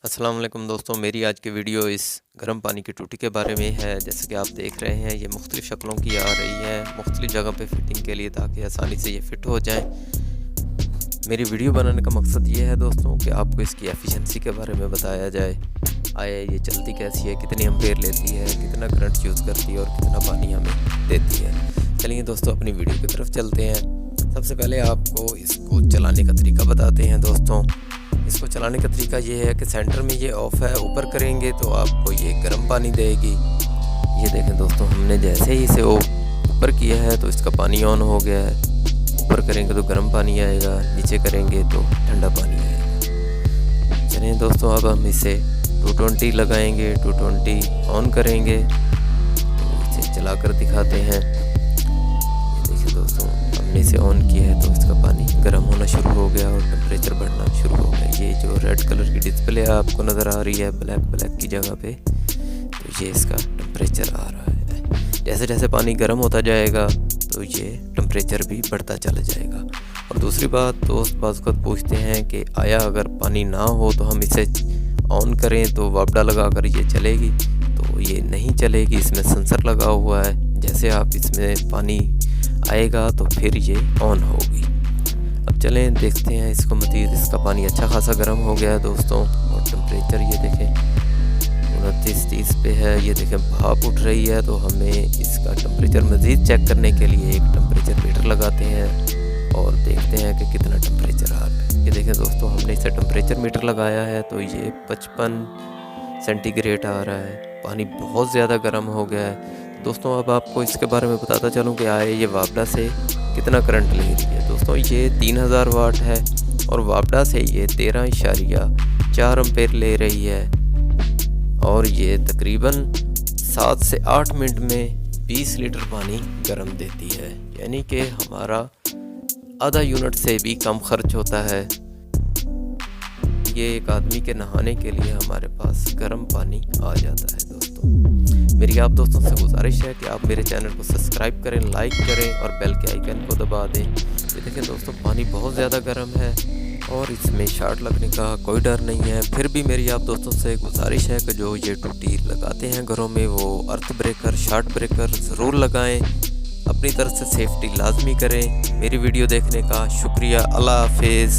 अस्सलाम वालेकुम दोस्तों, मेरी आज की वीडियो इस गर्म पानी की टूटी के बारे में है। जैसे कि आप देख रहे हैं, ये मुख्तलिफ़ शक्लों की आ रही है, मुख्तलिफ़ जगह पे फ़िटिंग के लिए, ताकि आसानी से ये फ़िट हो जाए। मेरी वीडियो बनाने का मकसद ये है दोस्तों कि आपको इसकी एफिशिएंसी के बारे में बताया जाए। आया ये चलती कैसी है, कितनी एम्पेयर लेती है, कितना करंट यूज़ करती है और कितना पानी हमें देती है। चलिए दोस्तों, अपनी वीडियो की तरफ चलते हैं। सबसे पहले आपको इसको चलाने का तरीका बताते हैं दोस्तों। इसको चलाने का तरीका ये है कि सेंटर में ये ऑफ़ है, ऊपर करेंगे तो आपको ये गर्म पानी देगी। ये देखें दोस्तों, हमने जैसे ही इसे ऊपर किया है तो इसका पानी ऑन हो गया है। ऊपर करेंगे तो गर्म पानी आएगा, नीचे करेंगे तो ठंडा पानी आएगा। चलिए दोस्तों, अब हम इसे 220 लगाएंगे, 220 ऑन करेंगे तो इसे चलाकर दिखाते हैं। ये देखिए दोस्तों, हमने इसे ऑन किया है तो इसका पानी गर्म होना शुरू हो गया और टेम्परेचर बढ़ना शुरू हो गया। ये जो रेड कलर की डिस्प्ले आपको नज़र आ रही है ब्लैक की जगह पे, तो ये इसका टेम्परेचर आ रहा है। जैसे जैसे पानी गर्म होता जाएगा तो ये टेम्परेचर भी बढ़ता चला जाएगा। और दूसरी बात, दोस्त बाज़ वक़्त पूछते हैं कि आया अगर पानी ना हो तो हम इसे ऑन करें तो वापडा लगा कर ये चलेगी? तो ये नहीं चलेगी, इसमें सेंसर लगा हुआ है। जैसे आप इसमें पानी आएगा तो फिर ये ऑन होगी। अब चलें देखते हैं इसको मज़ीद। इसका पानी अच्छा खासा गर्म हो गया है दोस्तों, और टेम्परेचर ये देखें 29-30 पे है। ये देखें भाप उठ रही है, तो हमें इसका टेम्परेचर मज़ीद चेक करने के लिए एक टेम्परेचर मीटर लगाते हैं और देखते हैं कि कितना टेम्परेचर आ रहा है। ये देखें दोस्तों, हमने इसे टेम्परेचर मीटर लगाया है तो ये 55 सेंटीग्रेड आ रहा है। पानी बहुत ज़्यादा गर्म हो गया है दोस्तों। अब आपको इसके बारे में बताता चलूँ कि आए ये वापडा से कितना करंट ले रही है। दोस्तों ये 3000 वाट है और वापडा से ये 13.4 एम्पेयर ले रही है, और ये तकरीबन 7 से 8 मिनट में 20 लीटर पानी गर्म देती है। यानी कि हमारा आधा यूनिट से भी कम खर्च होता है। ये एक आदमी के नहाने के लिए हमारे पास गर्म पानी आ जाता है दोस्तों। मेरी आप दोस्तों से गुजारिश है कि आप मेरे चैनल को सब्सक्राइब करें, लाइक करें और बेल के आइकन को दबा दें। ये देखें दोस्तों, पानी बहुत ज़्यादा गर्म है और इसमें शॉर्ट लगने का कोई डर नहीं है। फिर भी मेरी आप दोस्तों से गुजारिश है कि जो ये टूटी लगाते हैं घरों में, वो अर्थ ब्रेकर, शॉर्ट ब्रेकर ज़रूर लगाएं। अपनी तरफ से सेफ्टी लाजमी करें। मेरी वीडियो देखने का शुक्रिया। अल्लाह हाफिज़।